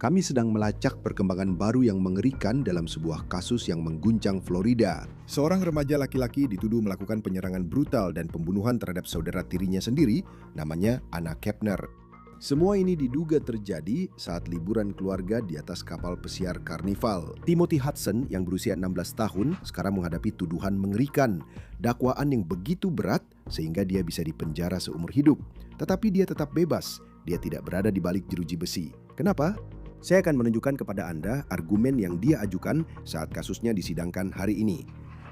Kami sedang melacak perkembangan baru yang mengerikan dalam sebuah kasus yang mengguncang Florida. Seorang remaja laki-laki dituduh melakukan penyerangan brutal dan pembunuhan terhadap saudara tirinya sendiri, namanya Anna Kepner. Semua ini diduga terjadi saat liburan keluarga di atas kapal pesiar Carnival. Timothy Hudson yang berusia 16 tahun sekarang menghadapi tuduhan mengerikan, dakwaan yang begitu berat sehingga dia bisa dipenjara seumur hidup. Tetapi dia tetap bebas, dia tidak berada di balik jeruji besi. Kenapa? Saya akan menunjukkan kepada Anda argumen yang dia ajukan saat kasusnya disidangkan hari ini.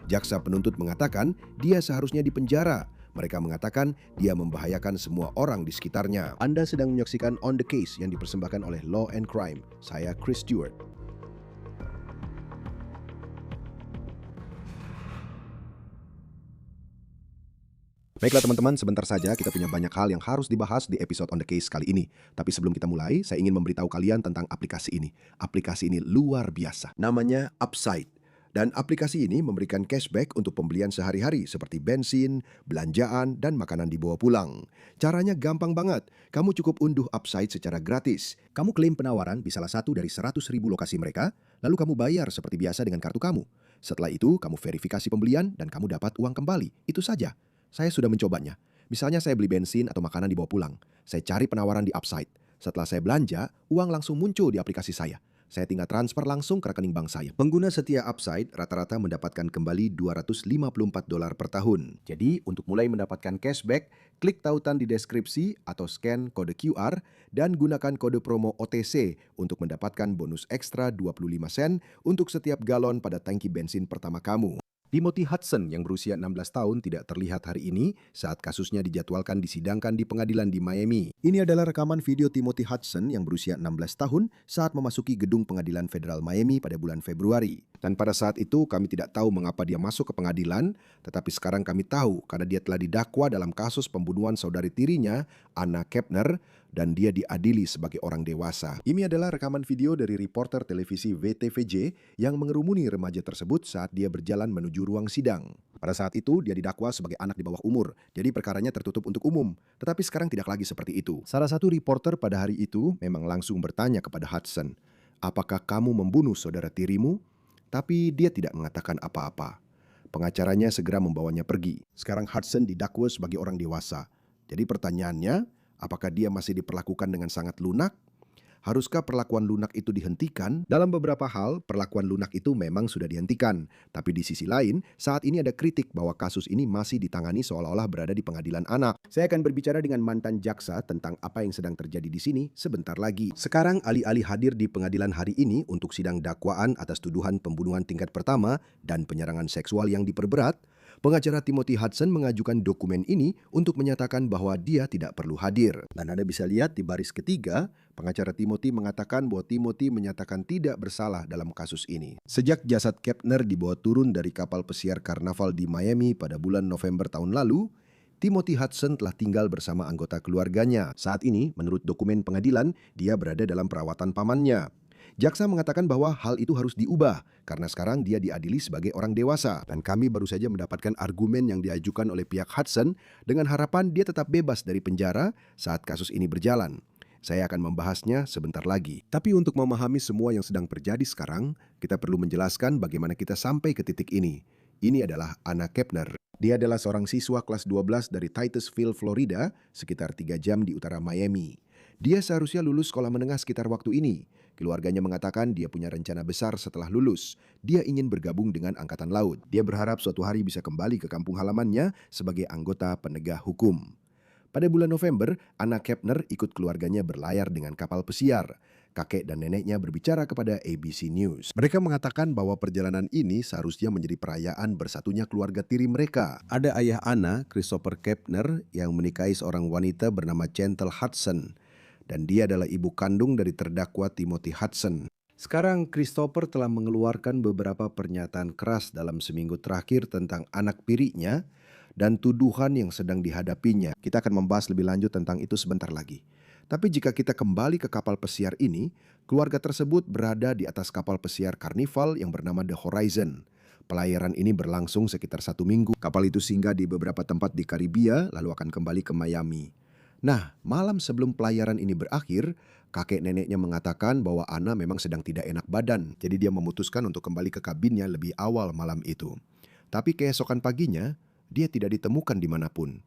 Jaksa penuntut mengatakan dia seharusnya dipenjara. Mereka mengatakan dia membahayakan semua orang di sekitarnya. Anda sedang menyaksikan On The Case yang dipersembahkan oleh Law and Crime. Saya Chris Stewart. Baiklah teman-teman, sebentar saja kita punya banyak hal yang harus dibahas di episode On The Case kali ini. Tapi sebelum kita mulai, saya ingin memberitahu kalian tentang aplikasi ini. Aplikasi ini luar biasa. Namanya Upside. Dan aplikasi ini memberikan cashback untuk pembelian sehari-hari seperti bensin, belanjaan, dan makanan dibawa pulang. Caranya gampang banget. Kamu cukup unduh Upside secara gratis. Kamu klaim penawaran di salah satu dari 100.000 lokasi mereka, lalu kamu bayar seperti biasa dengan kartu kamu. Setelah itu, kamu verifikasi pembelian dan kamu dapat uang kembali. Itu saja. Saya sudah mencobanya. Misalnya saya beli bensin atau makanan dibawa pulang. Saya cari penawaran di Upside. Setelah saya belanja, uang langsung muncul di aplikasi saya. Saya tinggal transfer langsung ke rekening bank saya. Pengguna setia Upside rata-rata mendapatkan kembali $254 per tahun. Jadi, untuk mulai mendapatkan cashback, klik tautan di deskripsi atau scan kode QR dan gunakan kode promo OTC untuk mendapatkan bonus ekstra 25 sen untuk setiap galon pada tangki bensin pertama kamu. Timothy Hudson yang berusia 16 tahun tidak terlihat hari ini saat kasusnya dijadwalkan disidangkan di pengadilan di Miami. Ini adalah rekaman video Timothy Hudson yang berusia 16 tahun saat memasuki gedung pengadilan federal Miami pada bulan Februari. Dan pada saat itu kami tidak tahu mengapa dia masuk ke pengadilan, tetapi sekarang kami tahu karena dia telah didakwa dalam kasus pembunuhan saudari tirinya, Anna Kepner, dan dia diadili sebagai orang dewasa. Ini adalah rekaman video dari reporter televisi WTVJ yang mengerumuni remaja tersebut saat dia berjalan menuju ruang sidang. Pada saat itu, dia didakwa sebagai anak di bawah umur, jadi perkaranya tertutup untuk umum. Tetapi sekarang tidak lagi seperti itu. Salah satu reporter pada hari itu memang langsung bertanya kepada Hudson, "Apakah kamu membunuh saudara tirimu?" Tapi dia tidak mengatakan apa-apa. Pengacaranya segera membawanya pergi. Sekarang Hudson didakwa sebagai orang dewasa. Jadi pertanyaannya, apakah dia masih diperlakukan dengan sangat lunak? Haruskah perlakuan lunak itu dihentikan? Dalam beberapa hal, perlakuan lunak itu memang sudah dihentikan. Tapi di sisi lain, saat ini ada kritik bahwa kasus ini masih ditangani seolah-olah berada di pengadilan anak. Saya akan berbicara dengan mantan jaksa tentang apa yang sedang terjadi di sini sebentar lagi. Sekarang alih-alih hadir di pengadilan hari ini untuk sidang dakwaan atas tuduhan pembunuhan tingkat pertama dan penyerangan seksual yang diperberat, pengacara Timothy Hudson mengajukan dokumen ini untuk menyatakan bahwa dia tidak perlu hadir. Dan Anda bisa lihat di baris ketiga, pengacara Timothy mengatakan bahwa Timothy menyatakan tidak bersalah dalam kasus ini. Sejak jasad Kepner dibawa turun dari kapal pesiar Carnival di Miami pada bulan November tahun lalu, Timothy Hudson telah tinggal bersama anggota keluarganya. Saat ini, menurut dokumen pengadilan, dia berada dalam perawatan pamannya. Jaksa mengatakan bahwa hal itu harus diubah karena sekarang dia diadili sebagai orang dewasa. Dan kami baru saja mendapatkan argumen yang diajukan oleh pihak Hudson dengan harapan dia tetap bebas dari penjara saat kasus ini berjalan. Saya akan membahasnya sebentar lagi. Tapi untuk memahami semua yang sedang terjadi sekarang, kita perlu menjelaskan bagaimana kita sampai ke titik ini. Ini adalah Anna Kepner. Dia adalah seorang siswa kelas 12 dari Titusville, Florida, sekitar 3 jam di utara Miami. Dia seharusnya lulus sekolah menengah sekitar waktu ini. Keluarganya mengatakan dia punya rencana besar setelah lulus. Dia ingin bergabung dengan Angkatan Laut. Dia berharap suatu hari bisa kembali ke kampung halamannya sebagai anggota penegak hukum. Pada bulan November, Anna Kepner ikut keluarganya berlayar dengan kapal pesiar. Kakek dan neneknya berbicara kepada ABC News. Mereka mengatakan bahwa perjalanan ini seharusnya menjadi perayaan bersatunya keluarga tiri mereka. Ada ayah Anna, Christopher Kepner, yang menikahi seorang wanita bernama Chantal Hudson. Dan dia adalah ibu kandung dari terdakwa Timothy Hudson. Sekarang Christopher telah mengeluarkan beberapa pernyataan keras dalam seminggu terakhir tentang anak tirinya dan tuduhan yang sedang dihadapinya. Kita akan membahas lebih lanjut tentang itu sebentar lagi. Tapi jika kita kembali ke kapal pesiar ini, keluarga tersebut berada di atas kapal pesiar Carnival yang bernama The Horizon. Pelayaran ini berlangsung sekitar 1 minggu. Kapal itu singgah di beberapa tempat di Karibia, lalu akan kembali ke Miami. Nah, malam sebelum pelayaran ini berakhir, Kakek neneknya mengatakan bahwa Anna memang sedang tidak enak badan, jadi dia memutuskan untuk kembali ke kabinnya lebih awal malam itu. Tapi keesokan paginya, dia tidak ditemukan dimanapun.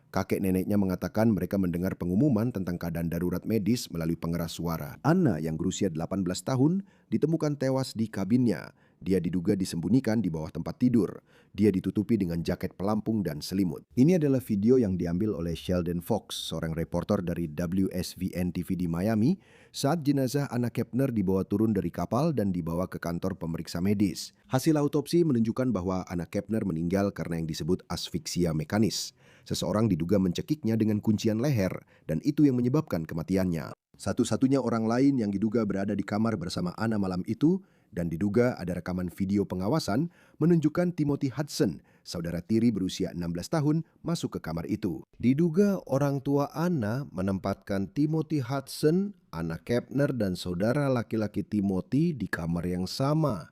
Kakek neneknya mengatakan mereka mendengar pengumuman tentang keadaan darurat medis melalui pengeras suara. Anna yang berusia 18 tahun ditemukan tewas di kabinnya. Dia diduga disembunyikan di bawah tempat tidur. Dia ditutupi dengan jaket pelampung dan selimut. Ini adalah video yang diambil oleh Sheldon Fox, seorang reporter dari WSVN TV di Miami, saat jenazah Anna Kepner dibawa turun dari kapal dan dibawa ke kantor pemeriksa medis. Hasil autopsi menunjukkan bahwa Anna Kepner meninggal karena yang disebut asfiksia mekanis. Seseorang diduga mencekiknya dengan kuncian leher, dan itu yang menyebabkan kematiannya. Satu-satunya orang lain yang diduga berada di kamar bersama Anna malam itu, dan diduga ada rekaman video pengawasan, menunjukkan Timothy Hudson, saudara tiri berusia 16 tahun, masuk ke kamar itu. Diduga orang tua Anna menempatkan Timothy Hudson, Anna Kepner, dan saudara laki-laki Timothy di kamar yang sama.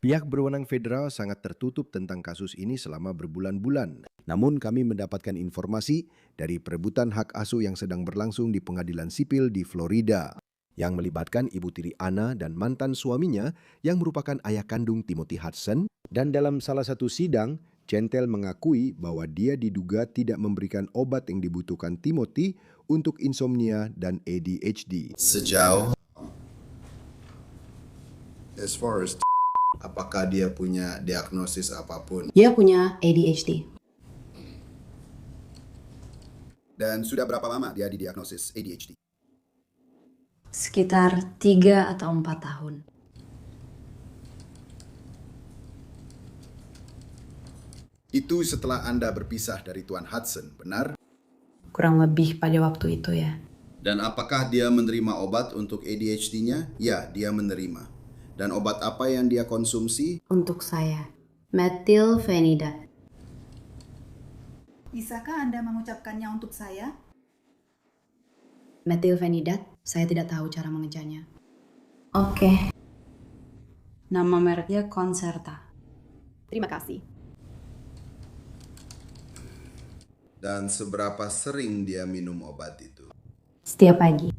Pihak berwenang federal sangat tertutup tentang kasus ini selama berbulan-bulan. Namun kami mendapatkan informasi dari perebutan hak asuh yang sedang berlangsung di pengadilan sipil di Florida, yang melibatkan ibu tiri Anna dan mantan suaminya yang merupakan ayah kandung Timothy Hudson. Dan dalam salah satu sidang, Chantel mengakui bahwa dia diduga tidak memberikan obat yang dibutuhkan Timothy untuk insomnia dan ADHD. Sejauh as far as apakah dia punya diagnosis apapun? Dia punya ADHD. Dan sudah berapa lama dia didiagnosis ADHD? Sekitar 3 atau 4 tahun. Itu setelah Anda berpisah dari Tuan Hudson, benar? Kurang lebih pada waktu itu ya. Dan apakah dia menerima obat untuk ADHD-nya? Ya, dia menerima. Dan obat apa yang dia konsumsi? Untuk saya, methylphenidate. Bisakah Anda mengucapkannya untuk saya? Methylphenidate, saya tidak tahu cara mengejanya. Oke. Nama mereknya Concerta. Terima kasih. Dan seberapa sering dia minum obat itu? Setiap pagi.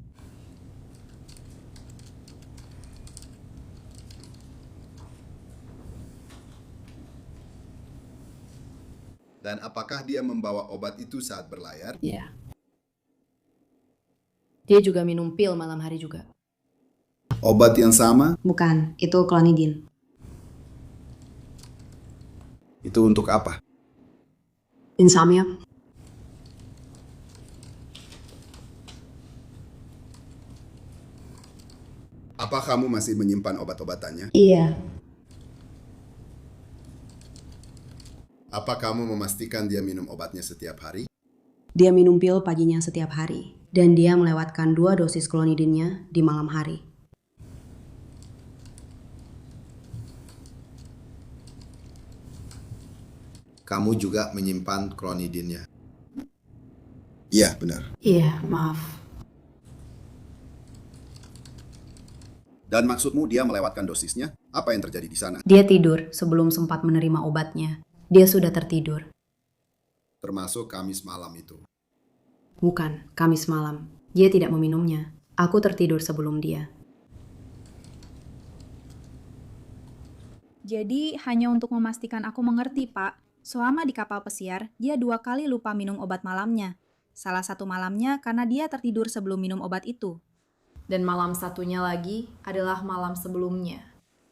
Dan apakah dia membawa obat itu saat berlayar? Iya. Dia juga minum pil malam hari juga. Obat yang sama? Bukan, itu clonidine. Itu untuk apa? Insomnia. Apa kamu masih menyimpan obat-obatannya? Iya. Apa kamu memastikan dia minum obatnya setiap hari? Dia minum pil paginya setiap hari. Dan dia melewatkan 2 dosis clonidine-nya di malam hari. Kamu juga menyimpan clonidine-nya? Iya, benar. Iya, maaf. Dan maksudmu dia melewatkan dosisnya? Apa yang terjadi di sana? Dia tidur sebelum sempat menerima obatnya. Dia sudah tertidur. Termasuk Kamis malam itu. Bukan, Kamis malam. Dia tidak meminumnya. Aku tertidur sebelum dia. Jadi, hanya untuk memastikan aku mengerti, Pak. Selama di kapal pesiar, dia 2 kali lupa minum obat malamnya. Salah satu malamnya karena dia tertidur sebelum minum obat itu. Dan malam satunya lagi adalah malam sebelumnya.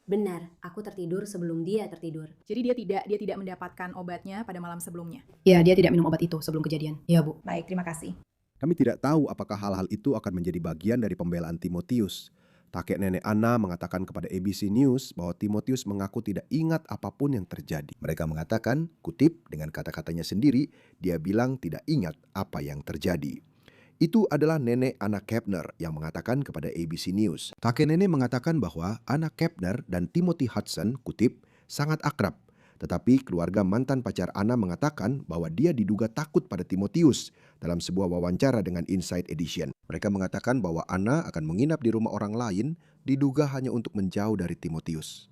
Benar, aku tertidur sebelum dia tertidur. Jadi dia tidak mendapatkan obatnya pada malam sebelumnya. Ya, dia tidak minum obat itu sebelum kejadian. Ya, Bu. Baik, terima kasih. Kami tidak tahu apakah hal-hal itu akan menjadi bagian dari pembelaan Timotius. Kakek nenek Anna mengatakan kepada ABC News bahwa Timotius mengaku tidak ingat apapun yang terjadi. Mereka mengatakan, kutip dengan kata-katanya sendiri, dia bilang tidak ingat apa yang terjadi. Itu adalah nenek Anna Kepner yang mengatakan kepada ABC News. Kakek nenek mengatakan bahwa Anna Kepner dan Timothy Hudson, kutip, sangat akrab. Tetapi keluarga mantan pacar Anna mengatakan bahwa dia diduga takut pada Timotius dalam sebuah wawancara dengan Inside Edition. Mereka mengatakan bahwa Anna akan menginap di rumah orang lain diduga hanya untuk menjauh dari Timotius.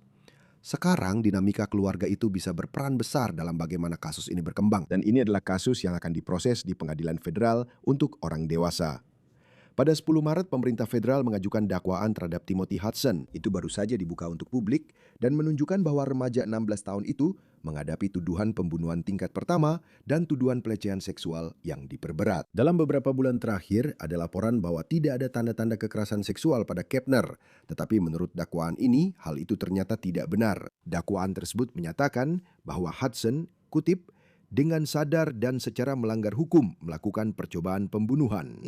Sekarang dinamika keluarga itu bisa berperan besar dalam bagaimana kasus ini berkembang. Dan ini adalah kasus yang akan diproses di pengadilan federal untuk orang dewasa. Pada 10 Maret, pemerintah federal mengajukan dakwaan terhadap Timothy Hudson. Itu baru saja dibuka untuk publik dan menunjukkan bahwa remaja 16 tahun itu menghadapi tuduhan pembunuhan tingkat pertama dan tuduhan pelecehan seksual yang diperberat. Dalam beberapa bulan terakhir, ada laporan bahwa tidak ada tanda-tanda kekerasan seksual pada Kepner. Tetapi menurut dakwaan ini, hal itu ternyata tidak benar. Dakwaan tersebut menyatakan bahwa Hudson, kutip, dengan sadar dan secara melanggar hukum melakukan percobaan pembunuhan.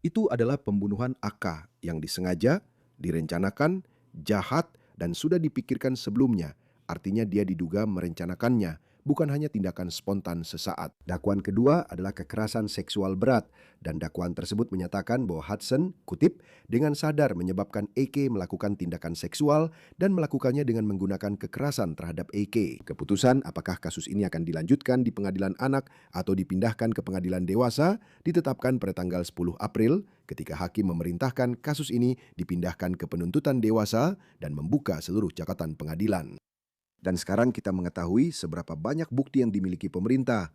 Itu adalah pembunuhan AK yang disengaja, direncanakan, jahat, dan sudah dipikirkan sebelumnya. Artinya dia diduga merencanakannya, bukan hanya tindakan spontan sesaat. Dakwaan kedua adalah kekerasan seksual berat, dan dakwaan tersebut menyatakan bahwa Hudson, kutip, dengan sadar menyebabkan AK melakukan tindakan seksual dan melakukannya dengan menggunakan kekerasan terhadap AK. Keputusan apakah kasus ini akan dilanjutkan di pengadilan anak atau dipindahkan ke pengadilan dewasa ditetapkan pada tanggal 10 April ketika hakim memerintahkan kasus ini dipindahkan ke penuntutan dewasa dan membuka seluruh catatan pengadilan. Dan sekarang kita mengetahui seberapa banyak bukti yang dimiliki pemerintah.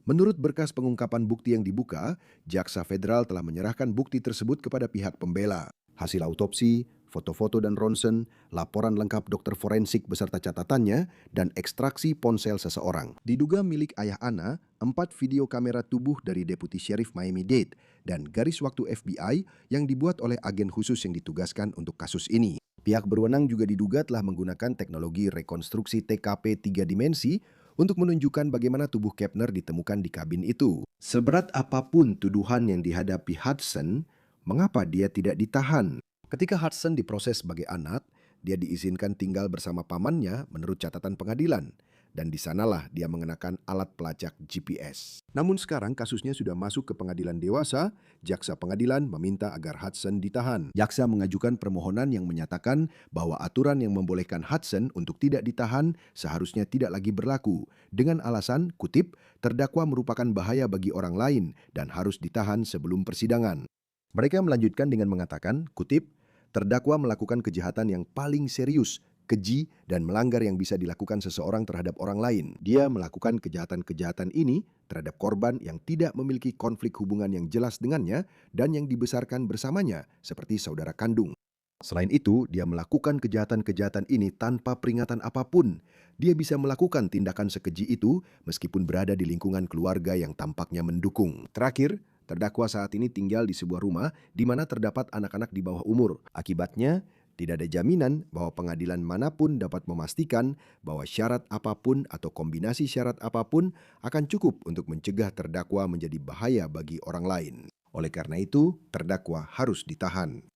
Menurut berkas pengungkapan bukti yang dibuka, Jaksa Federal telah menyerahkan bukti tersebut kepada pihak pembela. Hasil autopsi, foto-foto dan ronsen, laporan lengkap dokter forensik beserta catatannya, dan ekstraksi ponsel seseorang. Diduga milik ayah Ana, 4 video kamera tubuh dari Deputi Sheriff Miami-Dade dan garis waktu FBI yang dibuat oleh agen khusus yang ditugaskan untuk kasus ini. Pihak berwenang juga diduga telah menggunakan teknologi rekonstruksi TKP 3 dimensi untuk menunjukkan bagaimana tubuh Kepner ditemukan di kabin itu. Seberat apapun tuduhan yang dihadapi Hudson, mengapa dia tidak ditahan? Ketika Hudson diproses sebagai anak, dia diizinkan tinggal bersama pamannya menurut catatan pengadilan. Dan di sanalah dia mengenakan alat pelacak GPS. Namun sekarang kasusnya sudah masuk ke pengadilan dewasa, jaksa pengadilan meminta agar Hudson ditahan. Jaksa mengajukan permohonan yang menyatakan bahwa aturan yang membolehkan Hudson untuk tidak ditahan seharusnya tidak lagi berlaku. Dengan alasan, kutip, terdakwa merupakan bahaya bagi orang lain dan harus ditahan sebelum persidangan. Mereka melanjutkan dengan mengatakan, kutip, terdakwa melakukan kejahatan yang paling serius, keji, dan melanggar yang bisa dilakukan seseorang terhadap orang lain. Dia melakukan kejahatan-kejahatan ini terhadap korban yang tidak memiliki konflik hubungan yang jelas dengannya dan yang dibesarkan bersamanya, seperti saudara kandung. Selain itu, dia melakukan kejahatan-kejahatan ini tanpa peringatan apapun. Dia bisa melakukan tindakan sekeji itu meskipun berada di lingkungan keluarga yang tampaknya mendukung. Terakhir, terdakwa saat ini tinggal di sebuah rumah di mana terdapat anak-anak di bawah umur. Akibatnya, tidak ada jaminan bahwa pengadilan manapun dapat memastikan bahwa syarat apapun atau kombinasi syarat apapun akan cukup untuk mencegah terdakwa menjadi bahaya bagi orang lain. Oleh karena itu, terdakwa harus ditahan.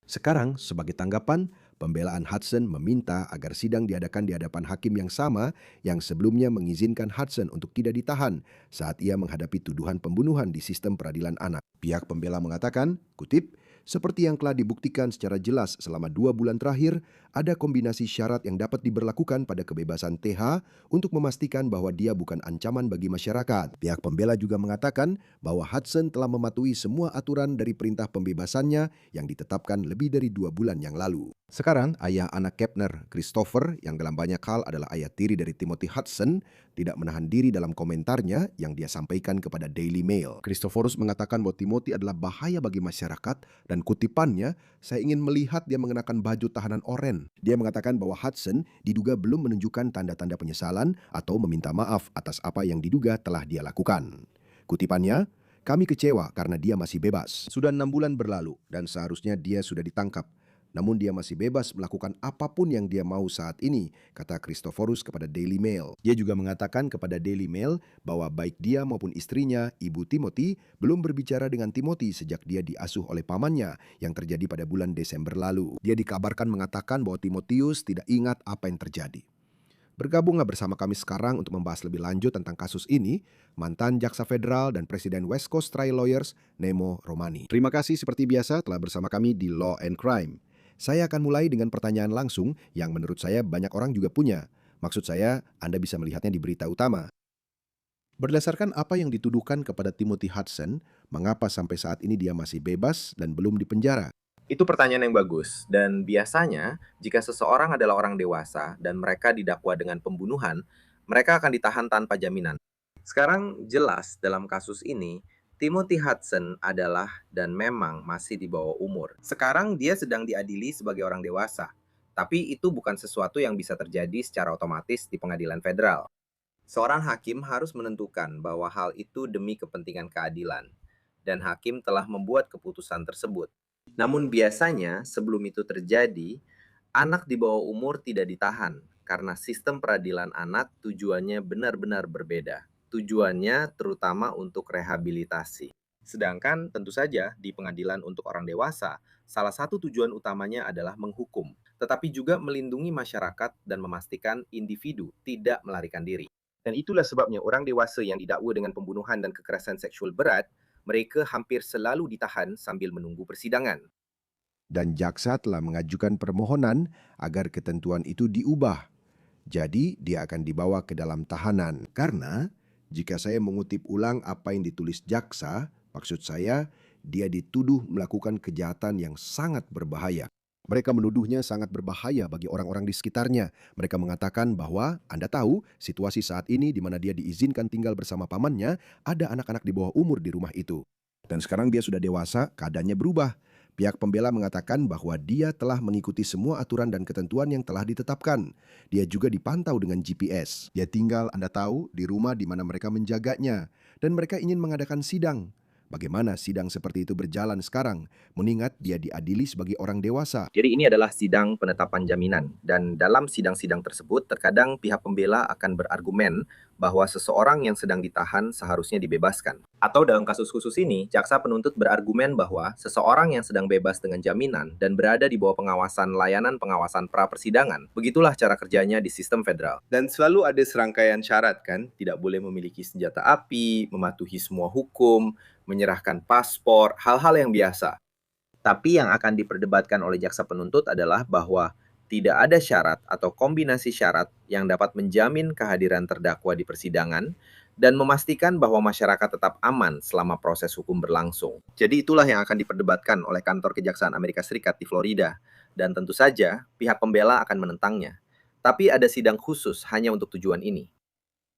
Sekarang, sebagai tanggapan, pembelaan Hudson meminta agar sidang diadakan di hadapan hakim yang sama yang sebelumnya mengizinkan Hudson untuk tidak ditahan saat ia menghadapi tuduhan pembunuhan di sistem peradilan anak. Pihak pembela mengatakan, kutip, seperti yang telah dibuktikan secara jelas selama 2 bulan terakhir, ada kombinasi syarat yang dapat diberlakukan pada kebebasan TH untuk memastikan bahwa dia bukan ancaman bagi masyarakat. Pihak pembela juga mengatakan bahwa Hudson telah mematuhi semua aturan dari perintah pembebasannya yang ditetapkan lebih dari 2 bulan yang lalu. Sekarang, ayah anak Kepner, Christopher, yang dalam banyak hal adalah ayah tiri dari Timothy Hudson, tidak menahan diri dalam komentarnya yang dia sampaikan kepada Daily Mail. Christophorus mengatakan bahwa Timothy adalah bahaya bagi masyarakat dan kutipannya, saya ingin melihat dia mengenakan baju tahanan oranye. Dia mengatakan bahwa Hudson diduga belum menunjukkan tanda-tanda penyesalan atau meminta maaf atas apa yang diduga telah dia lakukan. Kutipannya, kami kecewa karena dia masih bebas. Sudah 6 bulan berlalu dan seharusnya dia sudah ditangkap. Namun dia masih bebas melakukan apapun yang dia mau saat ini, kata Christophorus kepada Daily Mail. Dia juga mengatakan kepada Daily Mail bahwa baik dia maupun istrinya, Ibu Timothy, belum berbicara dengan Timothy sejak dia diasuh oleh pamannya yang terjadi pada bulan Desember lalu. Dia dikabarkan mengatakan bahwa Timotius tidak ingat apa yang terjadi. Bergabunglah bersama kami sekarang untuk membahas lebih lanjut tentang kasus ini, mantan Jaksa Federal dan Presiden West Coast Trial Lawyers, Nemo Romani. Terima kasih seperti biasa telah bersama kami di Law and Crime. Saya akan mulai dengan pertanyaan langsung yang menurut saya banyak orang juga punya. Maksud saya, Anda bisa melihatnya di berita utama. Berdasarkan apa yang dituduhkan kepada Timothy Hudson, mengapa sampai saat ini dia masih bebas dan belum dipenjara? Itu pertanyaan yang bagus, dan biasanya jika seseorang adalah orang dewasa dan mereka didakwa dengan pembunuhan, mereka akan ditahan tanpa jaminan. Sekarang jelas dalam kasus ini, Timothy Hudson adalah dan memang masih di bawah umur. Sekarang dia sedang diadili sebagai orang dewasa. Tapi itu bukan sesuatu yang bisa terjadi secara otomatis di pengadilan federal. Seorang hakim harus menentukan bahwa hal itu demi kepentingan keadilan. Dan hakim telah membuat keputusan tersebut. Namun biasanya sebelum itu terjadi, anak di bawah umur tidak ditahan karena sistem peradilan anak tujuannya benar-benar berbeda. Tujuannya terutama untuk rehabilitasi. Sedangkan tentu saja di pengadilan untuk orang dewasa, salah satu tujuan utamanya adalah menghukum, tetapi juga melindungi masyarakat dan memastikan individu tidak melarikan diri. Dan itulah sebabnya orang dewasa yang didakwa dengan pembunuhan dan kekerasan seksual berat, mereka hampir selalu ditahan sambil menunggu persidangan. Dan jaksa telah mengajukan permohonan agar ketentuan itu diubah. Jadi, dia akan dibawa ke dalam tahanan. Karena, jika saya mengutip ulang apa yang ditulis jaksa, maksud saya, dia dituduh melakukan kejahatan yang sangat berbahaya. Mereka menuduhnya sangat berbahaya bagi orang-orang di sekitarnya. Mereka mengatakan bahwa, Anda tahu, situasi saat ini di mana dia diizinkan tinggal bersama pamannya, ada anak-anak di bawah umur di rumah itu. Dan sekarang dia sudah dewasa, keadaannya berubah. Pihak pembela mengatakan bahwa dia telah mengikuti semua aturan dan ketentuan yang telah ditetapkan. Dia juga dipantau dengan GPS. Dia tinggal, Anda tahu, di rumah di mana mereka menjaganya. Dan mereka ingin mengadakan sidang. Bagaimana sidang seperti itu berjalan sekarang, mengingat dia diadili sebagai orang dewasa? Jadi ini adalah sidang penetapan jaminan. Dan dalam sidang-sidang tersebut, terkadang pihak pembela akan berargumen bahwa seseorang yang sedang ditahan seharusnya dibebaskan. Atau dalam kasus khusus ini, jaksa penuntut berargumen bahwa seseorang yang sedang bebas dengan jaminan dan berada di bawah pengawasan layanan pengawasan pra-persidangan. Begitulah cara kerjanya di sistem federal. Dan selalu ada serangkaian syarat kan, tidak boleh memiliki senjata api, mematuhi semua hukum, menyerahkan paspor, hal-hal yang biasa. Tapi yang akan diperdebatkan oleh jaksa penuntut adalah bahwa tidak ada syarat atau kombinasi syarat yang dapat menjamin kehadiran terdakwa di persidangan dan memastikan bahwa masyarakat tetap aman selama proses hukum berlangsung. Jadi itulah yang akan diperdebatkan oleh kantor Kejaksaan Amerika Serikat di Florida. Dan tentu saja pihak pembela akan menentangnya. Tapi ada sidang khusus hanya untuk tujuan ini.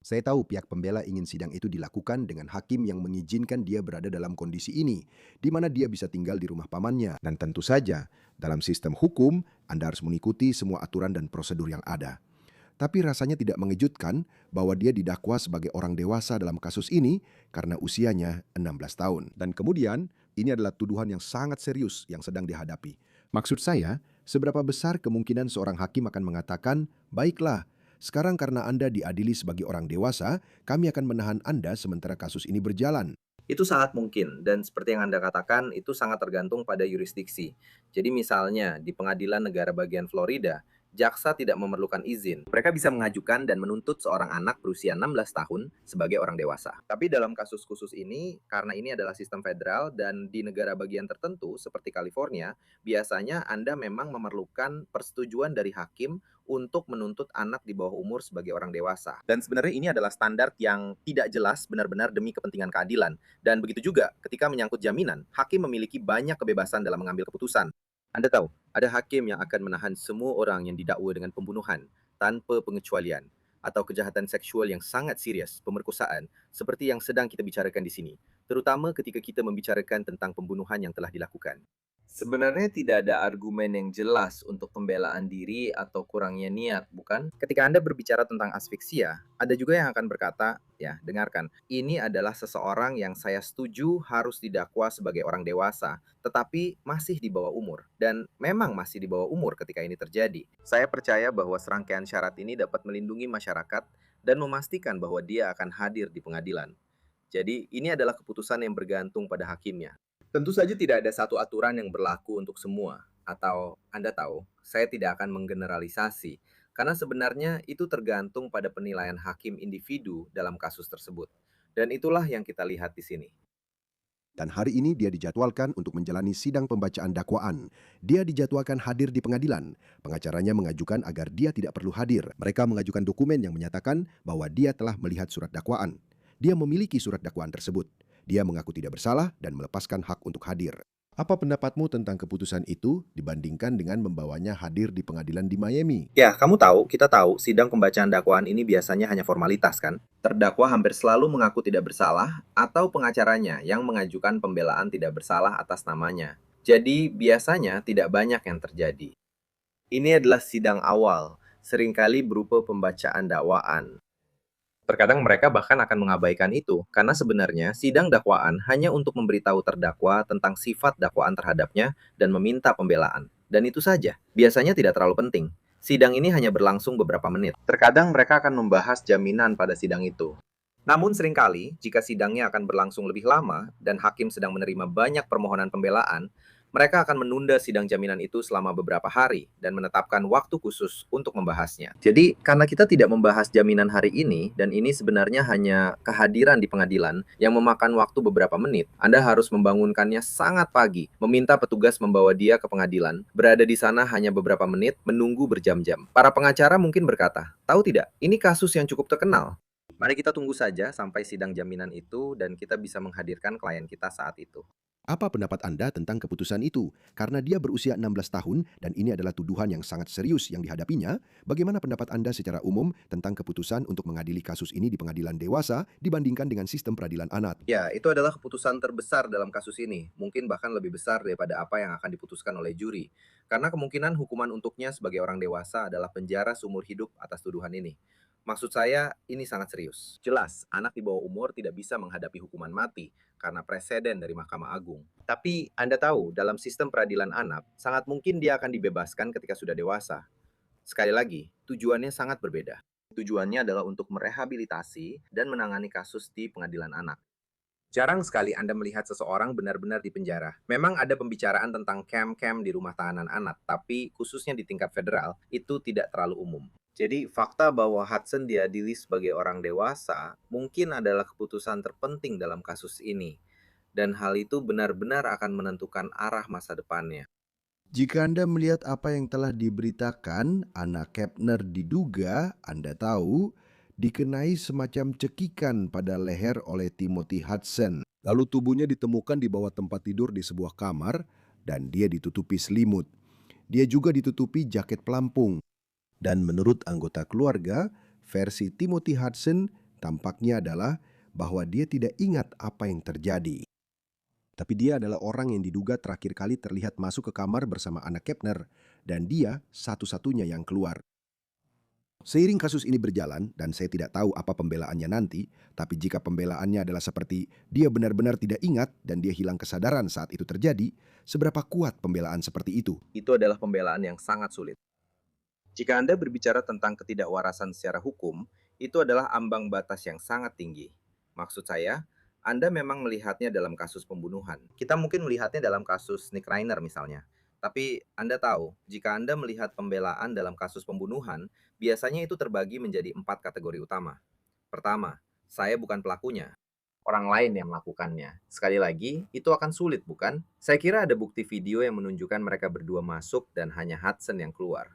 Saya tahu pihak pembela ingin sidang itu dilakukan dengan hakim yang mengizinkan dia berada dalam kondisi ini, di mana dia bisa tinggal di rumah pamannya. Dan tentu saja, dalam sistem hukum, Anda harus mengikuti semua aturan dan prosedur yang ada. Tapi rasanya tidak mengejutkan bahwa dia didakwa sebagai orang dewasa dalam kasus ini karena usianya 16 tahun. Dan kemudian, ini adalah tuduhan yang sangat serius yang sedang dihadapi. Maksud saya, seberapa besar kemungkinan seorang hakim akan mengatakan, baiklah, sekarang karena Anda diadili sebagai orang dewasa, kami akan menahan Anda sementara kasus ini berjalan. Itu sangat mungkin, dan seperti yang Anda katakan, itu sangat tergantung pada yurisdiksi. Jadi misalnya, di pengadilan negara bagian Florida, jaksa tidak memerlukan izin. Mereka bisa mengajukan dan menuntut seorang anak berusia 16 tahun sebagai orang dewasa. Tapi dalam kasus khusus ini, karena ini adalah sistem federal dan di negara bagian tertentu seperti California, biasanya Anda memang memerlukan persetujuan dari hakim untuk menuntut anak di bawah umur sebagai orang dewasa. Dan sebenarnya ini adalah standar yang tidak jelas benar-benar demi kepentingan keadilan. Dan begitu juga ketika menyangkut jaminan, hakim memiliki banyak kebebasan dalam mengambil keputusan. Anda tahu, ada hakim yang akan menahan semua orang yang didakwa dengan pembunuhan tanpa pengecualian atau kejahatan seksual yang sangat serius, pemerkosaan, seperti yang sedang kita bicarakan di sini, terutama ketika kita membicarakan tentang pembunuhan yang telah dilakukan. Sebenarnya tidak ada argumen yang jelas untuk pembelaan diri atau kurangnya niat, bukan? Ketika Anda berbicara tentang asfiksia, ada juga yang akan berkata, ya, dengarkan, ini adalah seseorang yang saya setuju harus didakwa sebagai orang dewasa, tetapi masih di bawah umur. Dan memang masih di bawah umur ketika ini terjadi. Saya percaya bahwa serangkaian syarat ini dapat melindungi masyarakat dan memastikan bahwa dia akan hadir di pengadilan. Jadi, ini adalah keputusan yang bergantung pada hakimnya. Tentu saja tidak ada satu aturan yang berlaku untuk semua. Atau Anda tahu, saya tidak akan menggeneralisasi. Karena sebenarnya itu tergantung pada penilaian hakim individu dalam kasus tersebut. Dan itulah yang kita lihat di sini. Dan hari ini dia dijadwalkan untuk menjalani sidang pembacaan dakwaan. Dia dijadwalkan hadir di pengadilan. Pengacaranya mengajukan agar dia tidak perlu hadir. Mereka mengajukan dokumen yang menyatakan bahwa dia telah melihat surat dakwaan. Dia memiliki surat dakwaan tersebut. Dia mengaku tidak bersalah dan melepaskan hak untuk hadir. Apa pendapatmu tentang keputusan itu dibandingkan dengan membawanya hadir di pengadilan di Miami? Ya, kita tahu, sidang pembacaan dakwaan ini biasanya hanya formalitas kan? Terdakwa hampir selalu mengaku tidak bersalah atau pengacaranya yang mengajukan pembelaan tidak bersalah atas namanya. Jadi, biasanya tidak banyak yang terjadi. Ini adalah sidang awal, seringkali berupa pembacaan dakwaan. Terkadang mereka bahkan akan mengabaikan itu, karena sebenarnya sidang dakwaan hanya untuk memberitahu terdakwa tentang sifat dakwaan terhadapnya dan meminta pembelaan. Dan itu saja, biasanya tidak terlalu penting. Sidang ini hanya berlangsung beberapa menit. Terkadang mereka akan membahas jaminan pada sidang itu. Namun seringkali, jika sidangnya akan berlangsung lebih lama dan hakim sedang menerima banyak permohonan pembelaan, mereka akan menunda sidang jaminan itu selama beberapa hari dan menetapkan waktu khusus untuk membahasnya. Jadi, karena kita tidak membahas jaminan hari ini, dan ini sebenarnya hanya kehadiran di pengadilan yang memakan waktu beberapa menit, Anda harus membangunkannya sangat pagi, meminta petugas membawa dia ke pengadilan, berada di sana hanya beberapa menit, menunggu berjam-jam. Para pengacara mungkin berkata, "Tahu tidak, ini kasus yang cukup terkenal. Mari kita tunggu saja sampai sidang jaminan itu dan kita bisa menghadirkan klien kita saat itu." Apa pendapat Anda tentang keputusan itu? Karena dia berusia 16 tahun dan ini adalah tuduhan yang sangat serius yang dihadapinya, bagaimana pendapat Anda secara umum tentang keputusan untuk mengadili kasus ini di pengadilan dewasa dibandingkan dengan sistem peradilan anak? Ya, itu adalah keputusan terbesar dalam kasus ini, mungkin bahkan lebih besar daripada apa yang akan diputuskan oleh juri. Karena kemungkinan hukuman untuknya sebagai orang dewasa adalah penjara seumur hidup atas tuduhan ini. Maksud saya, ini sangat serius. Jelas, anak di bawah umur tidak bisa menghadapi hukuman mati karena preseden dari Mahkamah Agung. Tapi Anda tahu, dalam sistem peradilan anak, sangat mungkin dia akan dibebaskan ketika sudah dewasa. Sekali lagi, tujuannya sangat berbeda. Tujuannya adalah untuk merehabilitasi dan menangani kasus di pengadilan anak. Jarang sekali Anda melihat seseorang benar-benar di penjara. Memang ada pembicaraan tentang camp-camp di rumah tahanan anak, tapi khususnya di tingkat federal, itu tidak terlalu umum. Jadi, fakta bahwa Hudson diadili sebagai orang dewasa mungkin adalah keputusan terpenting dalam kasus ini. Dan hal itu benar-benar akan menentukan arah masa depannya. Jika Anda melihat apa yang telah diberitakan, Anna Kepner diduga, Anda tahu, dikenai semacam cekikan pada leher oleh Timothy Hudson. Lalu tubuhnya ditemukan di bawah tempat tidur di sebuah kamar dan dia ditutupi selimut. Dia juga ditutupi jaket pelampung. Dan menurut anggota keluarga, versi Timothy Hudson tampaknya adalah bahwa dia tidak ingat apa yang terjadi. Tapi dia adalah orang yang diduga terakhir kali terlihat masuk ke kamar bersama Anna Kepner dan dia satu-satunya yang keluar. Seiring kasus ini berjalan, dan saya tidak tahu apa pembelaannya nanti, tapi jika pembelaannya adalah seperti dia benar-benar tidak ingat dan dia hilang kesadaran saat itu terjadi, seberapa kuat pembelaan seperti itu? Itu adalah pembelaan yang sangat sulit. Jika Anda berbicara tentang ketidakwarasan secara hukum, itu adalah ambang batas yang sangat tinggi. Maksud saya, Anda memang melihatnya dalam kasus pembunuhan. Kita mungkin melihatnya dalam kasus Nick Reiner misalnya. Tapi Anda tahu, jika Anda melihat pembelaan dalam kasus pembunuhan, biasanya itu terbagi menjadi 4 kategori utama. Pertama, saya bukan pelakunya. Orang lain yang melakukannya. Sekali lagi, itu akan sulit, bukan? Saya kira ada bukti video yang menunjukkan mereka berdua masuk dan hanya Hudson yang keluar.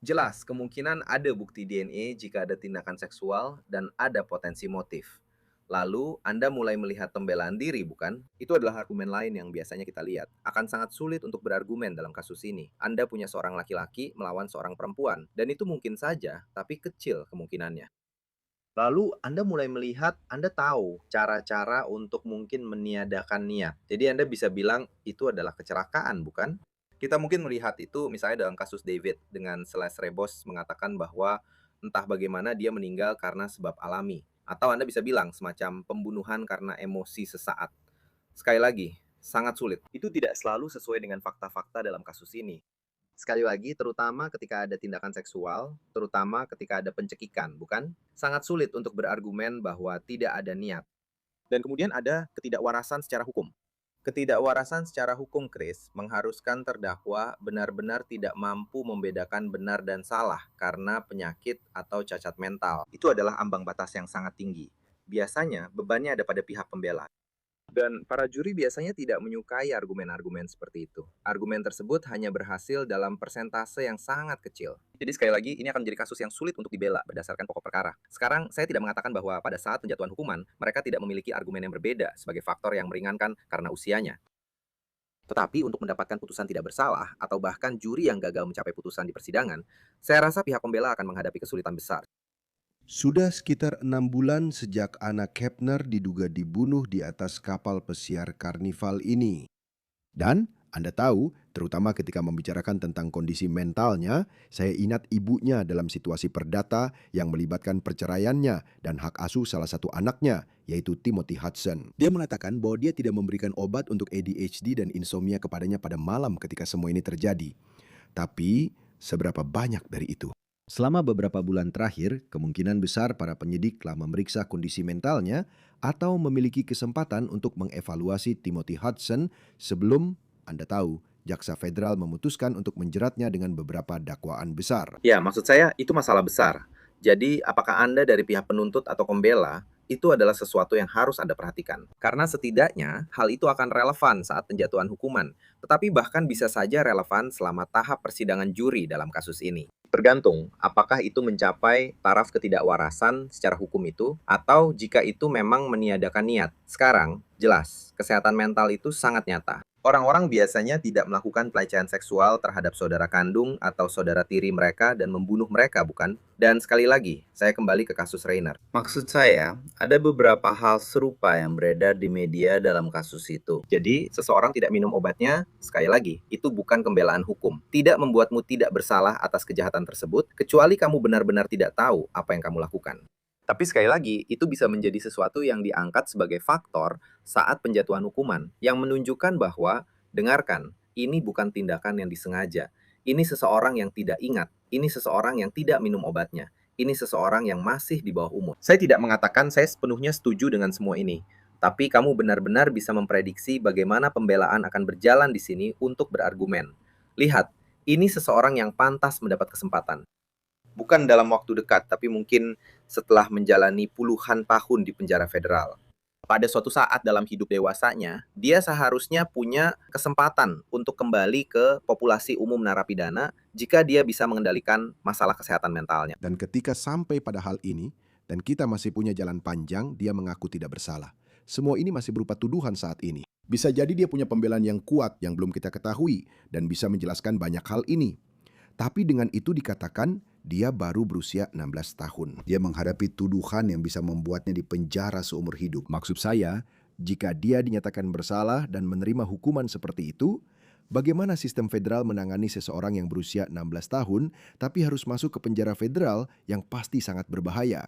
Jelas, kemungkinan ada bukti DNA jika ada tindakan seksual dan ada potensi motif. Lalu, Anda mulai melihat pembelaan diri, bukan? Itu adalah argumen lain yang biasanya kita lihat. Akan sangat sulit untuk berargumen dalam kasus ini. Anda punya seorang laki-laki melawan seorang perempuan, dan itu mungkin saja, tapi kecil kemungkinannya. Lalu, Anda mulai melihat, Anda tahu cara-cara untuk mungkin meniadakan niat. Jadi, Anda bisa bilang, itu adalah kecelakaan, bukan? Kita mungkin melihat itu misalnya dalam kasus David dengan Celeste Rebos mengatakan bahwa entah bagaimana dia meninggal karena sebab alami. Atau Anda bisa bilang semacam pembunuhan karena emosi sesaat. Sekali lagi, sangat sulit. Itu tidak selalu sesuai dengan fakta-fakta dalam kasus ini. Sekali lagi, terutama ketika ada tindakan seksual, terutama ketika ada pencekikan, bukan? Sangat sulit untuk berargumen bahwa tidak ada niat. Dan kemudian ada ketidakwarasan secara hukum. Ketidakwarasan secara hukum, Chris, mengharuskan terdakwa benar-benar tidak mampu membedakan benar dan salah karena penyakit atau cacat mental. Itu adalah ambang batas yang sangat tinggi. Biasanya, bebannya ada pada pihak pembela. Dan para juri biasanya tidak menyukai argumen-argumen seperti itu. Argumen tersebut hanya berhasil dalam persentase yang sangat kecil. Jadi sekali lagi, ini akan menjadi kasus yang sulit untuk dibela berdasarkan pokok perkara. Sekarang, saya tidak mengatakan bahwa pada saat penjatuhan hukuman, mereka tidak memiliki argumen yang berbeda sebagai faktor yang meringankan karena usianya. Tetapi untuk mendapatkan putusan tidak bersalah atau bahkan juri yang gagal mencapai putusan di persidangan, saya rasa pihak pembela akan menghadapi kesulitan besar. Sudah sekitar 6 bulan sejak Anna Kepner diduga dibunuh di atas kapal pesiar Karnival ini. Dan Anda tahu, terutama ketika membicarakan tentang kondisi mentalnya, saya ingat ibunya dalam situasi perdata yang melibatkan perceraiannya dan hak asuh salah satu anaknya, yaitu Timothy Hudson. Dia mengatakan bahwa dia tidak memberikan obat untuk ADHD dan insomnia kepadanya pada malam ketika semua ini terjadi. Tapi, seberapa banyak dari itu? Selama beberapa bulan terakhir, kemungkinan besar para penyidik telah memeriksa kondisi mentalnya atau memiliki kesempatan untuk mengevaluasi Timothy Hudson sebelum, Anda tahu, Jaksa Federal memutuskan untuk menjeratnya dengan beberapa dakwaan besar. Ya, maksud saya itu masalah besar. Jadi, apakah Anda dari pihak penuntut atau pembela, itu adalah sesuatu yang harus Anda perhatikan. Karena setidaknya hal itu akan relevan saat penjatuhan hukuman, tetapi bahkan bisa saja relevan selama tahap persidangan juri dalam kasus ini. Tergantung apakah itu mencapai taraf ketidakwarasan secara hukum itu, atau jika itu memang meniadakan niat. Sekarang, jelas, kesehatan mental itu sangat nyata. Orang-orang biasanya tidak melakukan pelecehan seksual terhadap saudara kandung atau saudara tiri mereka dan membunuh mereka, bukan? Dan sekali lagi, saya kembali ke kasus Rainer. Maksud saya, ada beberapa hal serupa yang beredar di media dalam kasus itu. Jadi, seseorang tidak minum obatnya, sekali lagi, itu bukan pembelaan hukum. Tidak membuatmu tidak bersalah atas kejahatan tersebut, kecuali kamu benar-benar tidak tahu apa yang kamu lakukan. Tapi sekali lagi, itu bisa menjadi sesuatu yang diangkat sebagai faktor saat penjatuhan hukuman, yang menunjukkan bahwa, dengarkan, ini bukan tindakan yang disengaja. Ini seseorang yang tidak ingat, ini seseorang yang tidak minum obatnya, ini seseorang yang masih di bawah umur. Saya tidak mengatakan saya sepenuhnya setuju dengan semua ini, tapi kamu benar-benar bisa memprediksi bagaimana pembelaan akan berjalan di sini untuk berargumen. Lihat, ini seseorang yang pantas mendapat kesempatan. Bukan dalam waktu dekat, tapi mungkin setelah menjalani puluhan tahun di penjara federal. Pada suatu saat dalam hidup dewasanya, dia seharusnya punya kesempatan untuk kembali ke populasi umum narapidana jika dia bisa mengendalikan masalah kesehatan mentalnya. Dan ketika sampai pada hal ini, dan kita masih punya jalan panjang, dia mengaku tidak bersalah. Semua ini masih berupa tuduhan saat ini. Bisa jadi dia punya pembelaan yang kuat yang belum kita ketahui dan bisa menjelaskan banyak hal ini. Tapi dengan itu dikatakan dia baru berusia 16 tahun. Dia menghadapi tuduhan yang bisa membuatnya dipenjara seumur hidup. Maksud saya, jika dia dinyatakan bersalah dan menerima hukuman seperti itu, bagaimana sistem federal menangani seseorang yang berusia 16 tahun tapi harus masuk ke penjara federal yang pasti sangat berbahaya?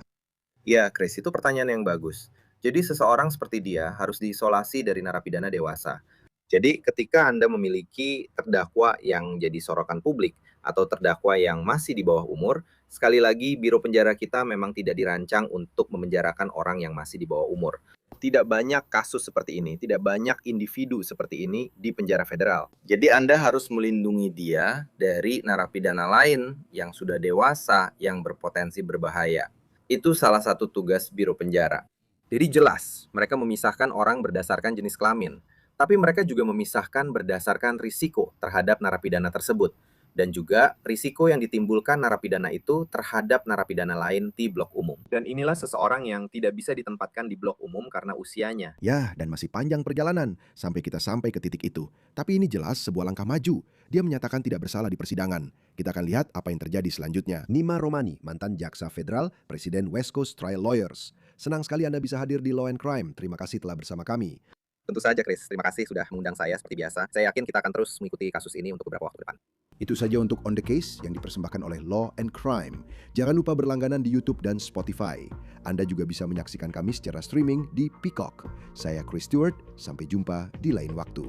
Ya, Chris, itu pertanyaan yang bagus. Jadi seseorang seperti dia harus diisolasi dari narapidana dewasa. Jadi ketika Anda memiliki terdakwa yang jadi sorotan publik atau terdakwa yang masih di bawah umur, sekali lagi biro penjara kita memang tidak dirancang untuk memenjarakan orang yang masih di bawah umur. Tidak banyak kasus seperti ini, tidak banyak individu seperti ini di penjara federal. Jadi Anda harus melindungi dia dari narapidana lain yang sudah dewasa, yang berpotensi berbahaya. Itu salah satu tugas biro penjara. Jadi jelas, mereka memisahkan orang berdasarkan jenis kelamin. Tapi mereka juga memisahkan berdasarkan risiko terhadap narapidana tersebut. Dan juga risiko yang ditimbulkan narapidana itu terhadap narapidana lain di blok umum. Dan inilah seseorang yang tidak bisa ditempatkan di blok umum karena usianya. Ya, dan masih panjang perjalanan sampai kita sampai ke titik itu. Tapi ini jelas sebuah langkah maju. Dia menyatakan tidak bersalah di persidangan. Kita akan lihat apa yang terjadi selanjutnya. Nima Romani, mantan jaksa federal, presiden West Coast Trial Lawyers. Senang sekali Anda bisa hadir di Law and Crime. Terima kasih telah bersama kami. Tentu saja, Chris. Terima kasih sudah mengundang saya seperti biasa. Saya yakin kita akan terus mengikuti kasus ini untuk beberapa waktu depan. Itu saja untuk On The Case yang dipersembahkan oleh Law and Crime. Jangan lupa berlangganan di YouTube dan Spotify. Anda juga bisa menyaksikan kami secara streaming di Peacock. Saya Chris Stewart, sampai jumpa di lain waktu.